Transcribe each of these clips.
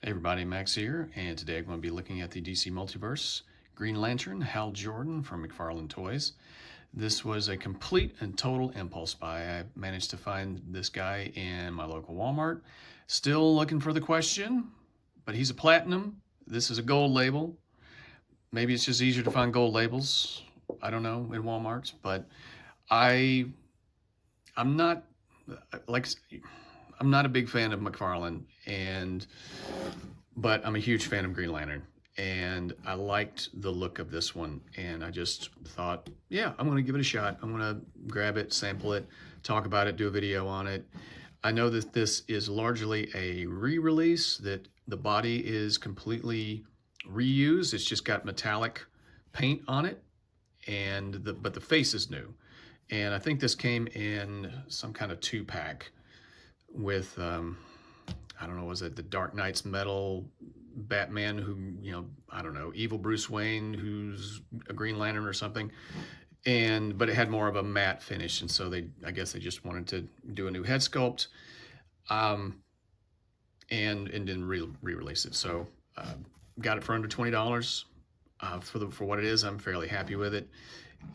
Hey everybody, Max here, and today I'm going to be looking at the DC Multiverse Green Lantern Hal Jordan from McFarlane Toys. This was a complete and total impulse buy. I managed to find this guy in my local Walmart. Still looking for the question, but he's a platinum. This is a gold label. Maybe it's just easier to find gold labels. I don't know, in Walmarts, but I'm not like I'm not a big fan of McFarlane, but I'm a huge fan of Green Lantern, and I liked the look of this one, and I just thought, yeah, I'm gonna give it a shot. I'm gonna grab it, sample it, talk about it, do a video on it. I know that this is largely a re-release, that the body is completely reused. It's just got metallic paint on it, but the face is new. And I think this came in some kind of 2-pack with, I don't know, was it the Dark Knight's Metal Batman who, I don't know, evil Bruce Wayne who's a Green Lantern or something. But it had more of a matte finish, and so I guess they just wanted to do a new head sculpt, and then re-release it. So got it for under $20 for what it is. I'm fairly happy with it.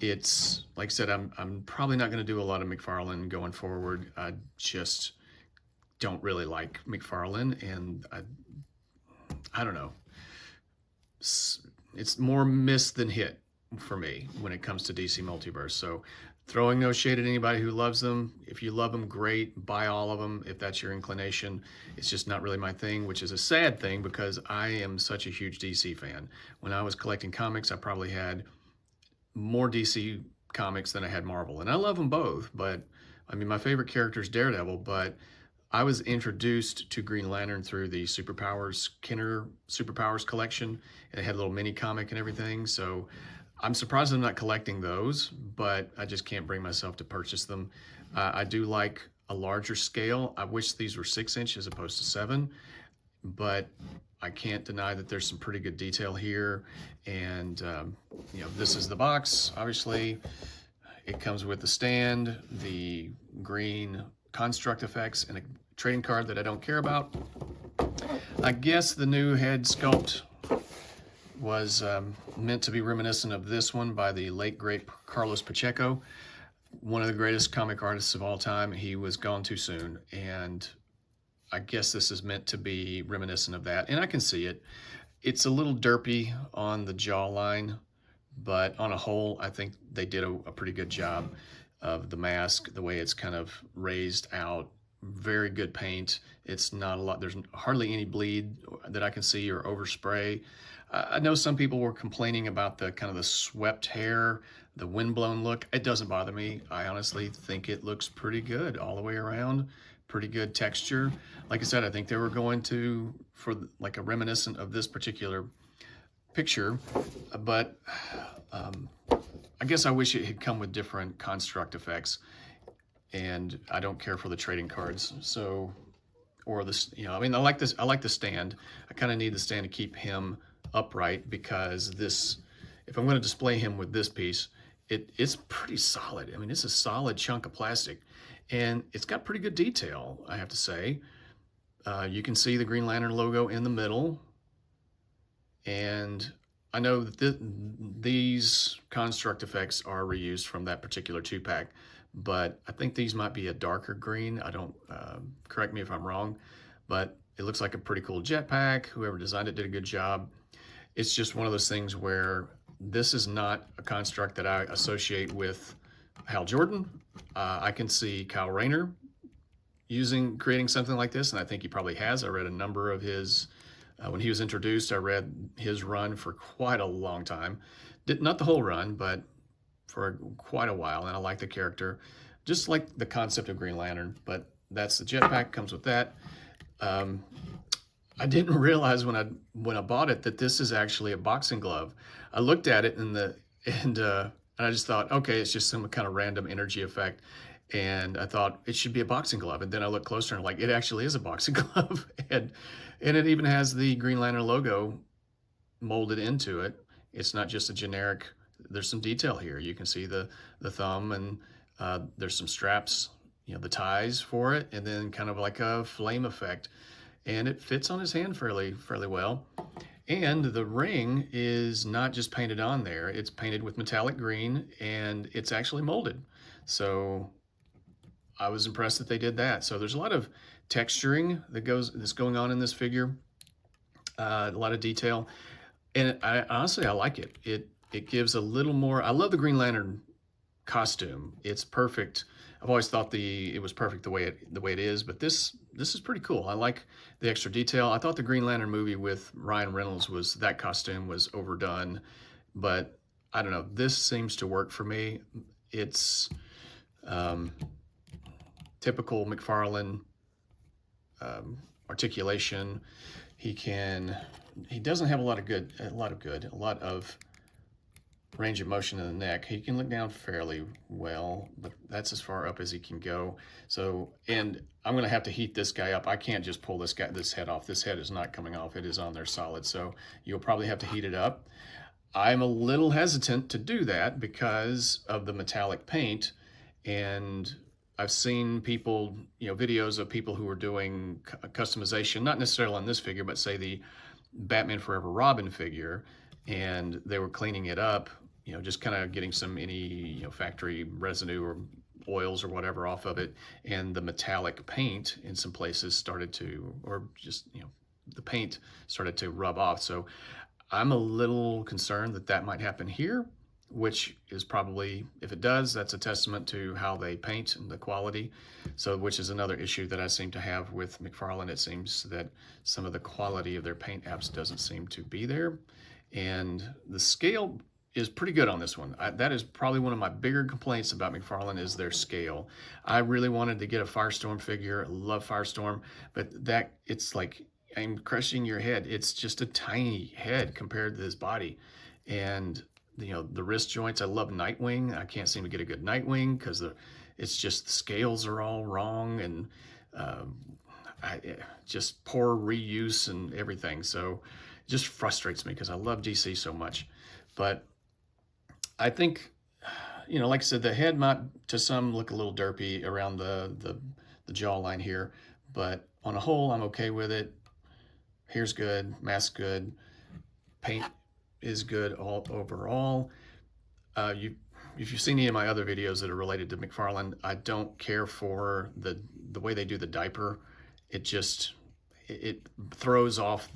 It's, like I said, I'm probably not going to do a lot of McFarlane going forward. I just don't really like McFarlane, and I don't know. It's more miss than hit for me when it comes to DC Multiverse. So throwing no shade at anybody who loves them. If you love them, great, buy all of them if that's your inclination. It's just not really my thing, which is a sad thing because I am such a huge DC fan. When I was collecting comics, I probably had more DC comics than I had Marvel, and I love them both, but I mean, my favorite character is Daredevil, but I was introduced to Green Lantern through the Superpowers, Kenner Superpowers collection, and it had a little mini comic and everything, so I'm surprised I'm not collecting those, but I just can't bring myself to purchase them. I do like a larger scale. I wish these were 6-inch as opposed to 7, but I can't deny that there's some pretty good detail here. And this is the box. Obviously, it comes with the stand, the green construct effects, and a trading card that I don't care about. I guess the new head sculpt was meant to be reminiscent of this one by the late great Carlos Pacheco, one of the greatest comic artists of all time. He was gone too soon, and I guess this is meant to be reminiscent of that, and I can see it. It's a little derpy on the jawline, but on a whole, I think they did a pretty good job of the mask, the way it's kind of raised out. Very good paint. It's not a lot. There's hardly any bleed that I can see or overspray. I know some people were complaining about the kind of the swept hair, the windblown look. It doesn't bother me. I honestly think it looks pretty good all the way around. Pretty good texture. Like I said, I think they were going for like a reminiscent of this particular picture, but I guess I wish it had come with different construct effects, and I don't care for the trading cards. So, or this, I mean, I like this. I like the stand. I kind of need the stand to keep him upright, because this, if I'm going to display him with this piece, it's pretty solid. I mean, it's a solid chunk of plastic, and it's got pretty good detail, I have to say. You can see the Green Lantern logo in the middle, and I know that these construct effects are reused from that particular 2-pack, but I think these might be a darker green. I don't, correct me if I'm wrong, but it looks like a pretty cool jetpack. Whoever designed it did a good job. It's just one of those things where this is not a construct that I associate with Hal Jordan. I can see Kyle Rayner creating something like this, and I think he probably has. I read a number of his, when he was introduced, I read his run for quite a long time. Not the whole run, but for quite a while, and I like the character. Just like the concept of Green Lantern, but that's the jetpack, comes with that. I didn't realize when I bought it that this is actually a boxing glove. I looked at it and I just thought, okay, it's just some kind of random energy effect, and I thought it should be a boxing glove. And then I looked closer and it actually is a boxing glove, and it even has the Green Lantern logo molded into it. It's not just a generic. There's some detail here. You can see the thumb, and there's some straps, the ties for it, and then kind of like a flame effect. and it fits on his hand fairly well. And the ring is not just painted on there, it's painted with metallic green, and it's actually molded. So I was impressed that they did that. So there's a lot of texturing that's going on in this figure, a lot of detail, and honestly I like it. It gives a little more. I love the Green Lantern costume. It's perfect. I've always thought it was perfect the way it is, but this is pretty cool. I like the extra detail. I thought the Green Lantern movie with Ryan Reynolds that costume was overdone, but I don't know. This seems to work for me. It's typical McFarlane articulation. He doesn't have a lot of range of motion in the neck. He can look down fairly well, but that's as far up as he can go. So, and I'm gonna have to heat this guy up. I can't just pull this head off. This head is not coming off. It is on there solid. So you'll probably have to heat it up. I'm a little hesitant to do that because of the metallic paint, and I've seen people, videos of people who are doing customization, not necessarily on this figure, but say the Batman Forever Robin figure, and they were cleaning it up, just kind of getting any factory residue or oils or whatever off of it, and the metallic paint in some places started to, or just, the paint started to rub off. So I'm a little concerned that might happen here, which is probably, if it does, that's a testament to how they paint and the quality. So, which is another issue that I seem to have with McFarlane. It seems that some of the quality of their paint apps doesn't seem to be there. And the scale is pretty good on this one. That is probably one of my bigger complaints about McFarlane is their scale. I really wanted to get a Firestorm figure. I love Firestorm, but it's like I'm crushing your head. It's just a tiny head compared to his body. And the wrist joints, I love Nightwing. I can't seem to get a good Nightwing because it's just the scales are all wrong, and just poor reuse and everything. So it just frustrates me because I love DC so much. But I think, like I said, the head might to some look a little derpy around the jawline here, but on a whole, I'm okay with it. Hair's good, mask good, paint is good all overall. If you've seen any of my other videos that are related to McFarlane, I don't care for the way they do the diaper. It throws off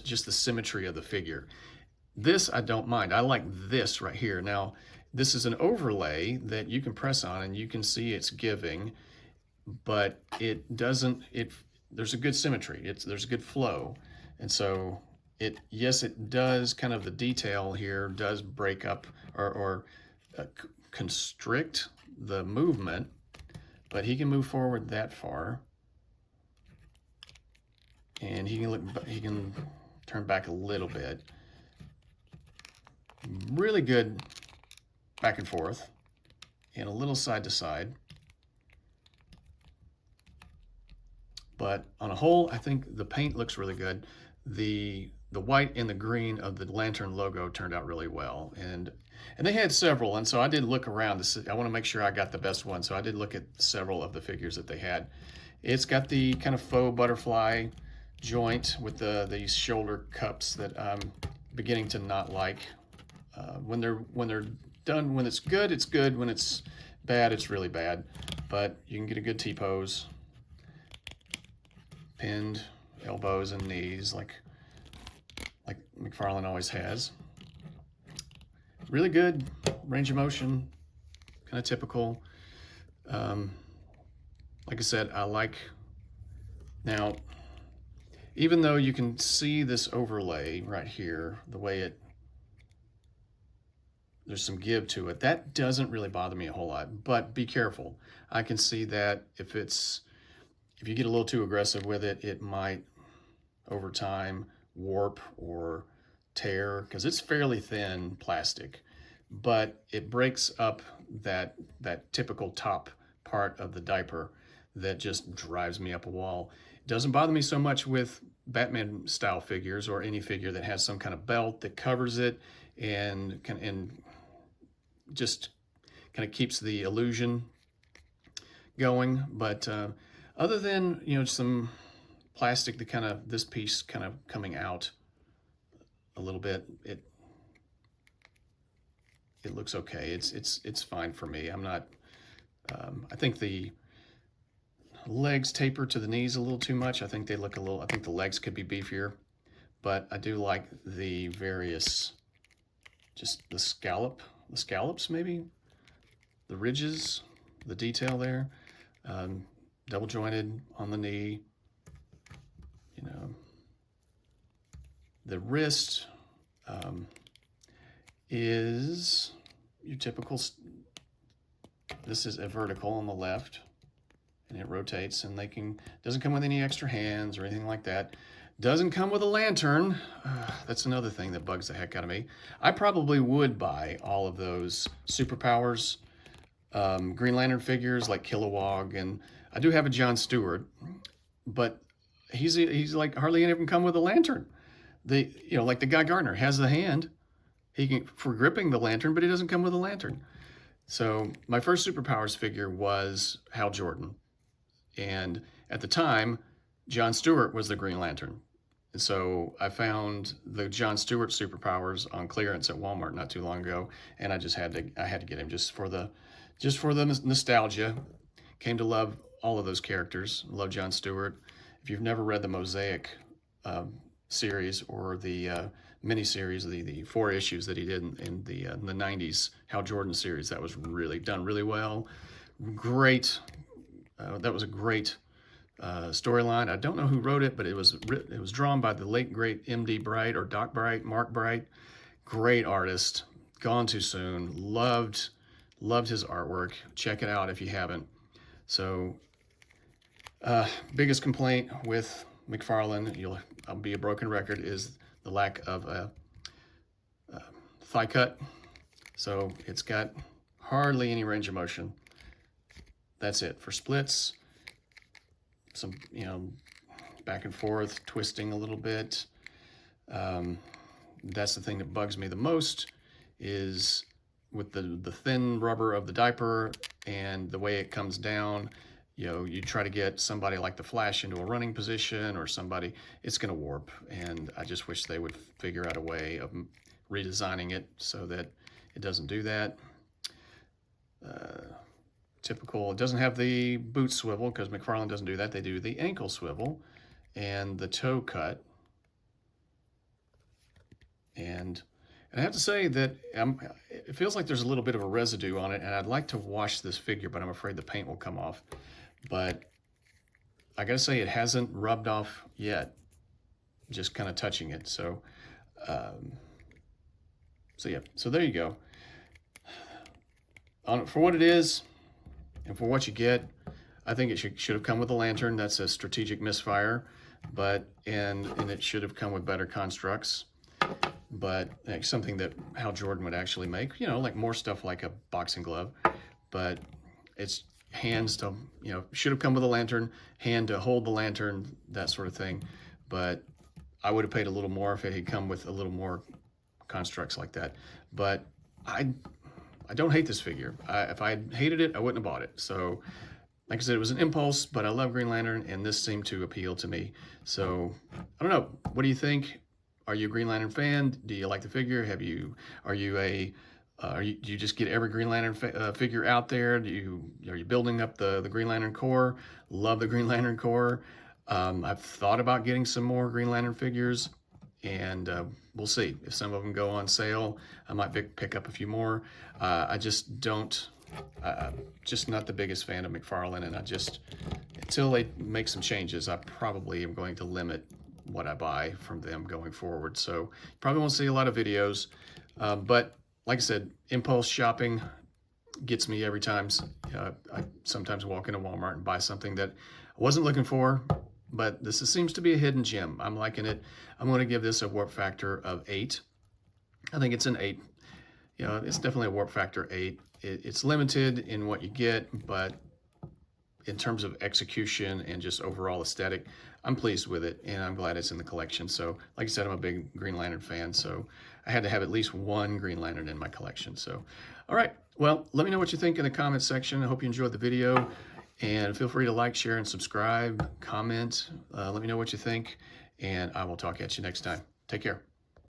just the symmetry of the figure. This I don't mind. I like this right here. Now, this is an overlay that you can press on and you can see it's giving, but it doesn't. There's a good symmetry. There's a good flow, and so. Yes, it does, kind of the detail here does break up or constrict the movement, but he can move forward that far, and he can turn back a little bit. Really good back and forth, and a little side to side. But on a whole, I think the paint looks really good. The white and the green of the Lantern logo turned out really well, and they had several, and so I did look around to see. I want to make sure I got the best one, so I did look at several of the figures that they had. It's got the kind of faux butterfly joint with these shoulder cups that I'm beginning to not like. When they're done, when it's good, it's good. When it's bad, it's really bad. But you can get a good T-pose, pinned elbows and knees like McFarlane always has. Really good range of motion, kind of typical. Like I said, I like, now, even though you can see this overlay right here, the way there's some give to it, that doesn't really bother me a whole lot, but be careful. I can see that if you get a little too aggressive with it, it might, over time, warp or tear, because it's fairly thin plastic, but it breaks up that typical top part of the diaper that just drives me up a wall. It doesn't bother me so much with Batman style figures or any figure that has some kind of belt that covers it and just kind of keeps the illusion going. But other than some plastic, the kind of, this piece kind of coming out a little bit, it looks okay. It's fine for me. I'm not, I think the legs taper to the knees a little too much. I think they look a little, I think the legs could be beefier, but I do like the various, just the scallops maybe, the ridges, the detail there, double jointed on the knee, you know, the wrist is your typical, this is a vertical on the left, and it rotates, and doesn't come with any extra hands or anything like that. Doesn't come with a lantern. That's another thing that bugs the heck out of me. I probably would buy all of those superpowers, Green Lantern figures like Kilowog, and I do have a John Stewart, but he's like hardly any of them come with a lantern. Like the Guy Gardner has the hand, for gripping the lantern, but he doesn't come with a lantern. So my first superpowers figure was Hal Jordan, and at the time, John Stewart was the Green Lantern. And so I found the John Stewart superpowers on clearance at Walmart not too long ago, and I had to get him just for the nostalgia. Came to love all of those characters. Love John Stewart. If you've never read the Mosaic series or the miniseries, the 4 issues that he did in the 90s Hal Jordan series, that was really done really well. Great. That was a great storyline. I don't know who wrote it, but it was drawn by the late great M.D. Bright, or Doc Bright, Mark Bright. Great artist. Gone too soon. Loved his artwork. Check it out if you haven't. So, biggest complaint with McFarlane, I'll be a broken record, is the lack of a thigh cut. So it's got hardly any range of motion. That's it for splits. Some, back and forth, twisting a little bit. That's the thing that bugs me the most, is with the thin rubber of the diaper and the way it comes down. You try to get somebody like the Flash into a running position or somebody, it's going to warp. And I just wish they would figure out a way of redesigning it so that it doesn't do that. Typical, it doesn't have the boot swivel because McFarlane doesn't do that. They do the ankle swivel and the toe cut. And I have to say that it feels like there's a little bit of a residue on it, and I'd like to wash this figure, but I'm afraid the paint will come off. But I gotta say, it hasn't rubbed off yet, just kind of touching it. So, yeah, so there you go. For what it is, and for what you get, I think it should have come with a lantern. That's a strategic misfire, and it should have come with better constructs. But like something that Hal Jordan would actually make, like more stuff like a boxing glove. But it's hands to, should have come with a lantern, hand to hold the lantern, that sort of thing. But I would have paid a little more if it had come with a little more constructs like that. But I don't hate this figure. If I hated it, I wouldn't have bought it. So, like I said, it was an impulse, but I love Green Lantern, and this seemed to appeal to me. So, I don't know. What do you think? Are you a Green Lantern fan? Do you like the figure? Do you just get every Green Lantern figure out there? Are you building up the Green Lantern Corps? Love the Green Lantern Corps. I've thought about getting some more Green Lantern figures, and we'll see. If some of them go on sale, I might pick up a few more. I just don't, just not the biggest fan of McFarlane, and until they make some changes, I probably am going to limit what I buy from them going forward. So probably won't see a lot of videos, but like I said, impulse shopping gets me every time. I sometimes walk into Walmart and buy something that I wasn't looking for, but this seems to be a hidden gem. I'm liking it. I'm going to give this a warp factor of 8. I think it's an 8. It's definitely a warp factor 8. It's limited in what you get, but in terms of execution and just overall aesthetic, I'm pleased with it, and I'm glad it's in the collection. So, like I said, I'm a big Green Lantern fan, so I had to have at least one Green Lantern in my collection. So, all right, well, let me know what you think in the comments section. I hope you enjoyed the video. And feel free to like, share, and subscribe, comment. Let me know what you think, and I will talk at you next time. Take care.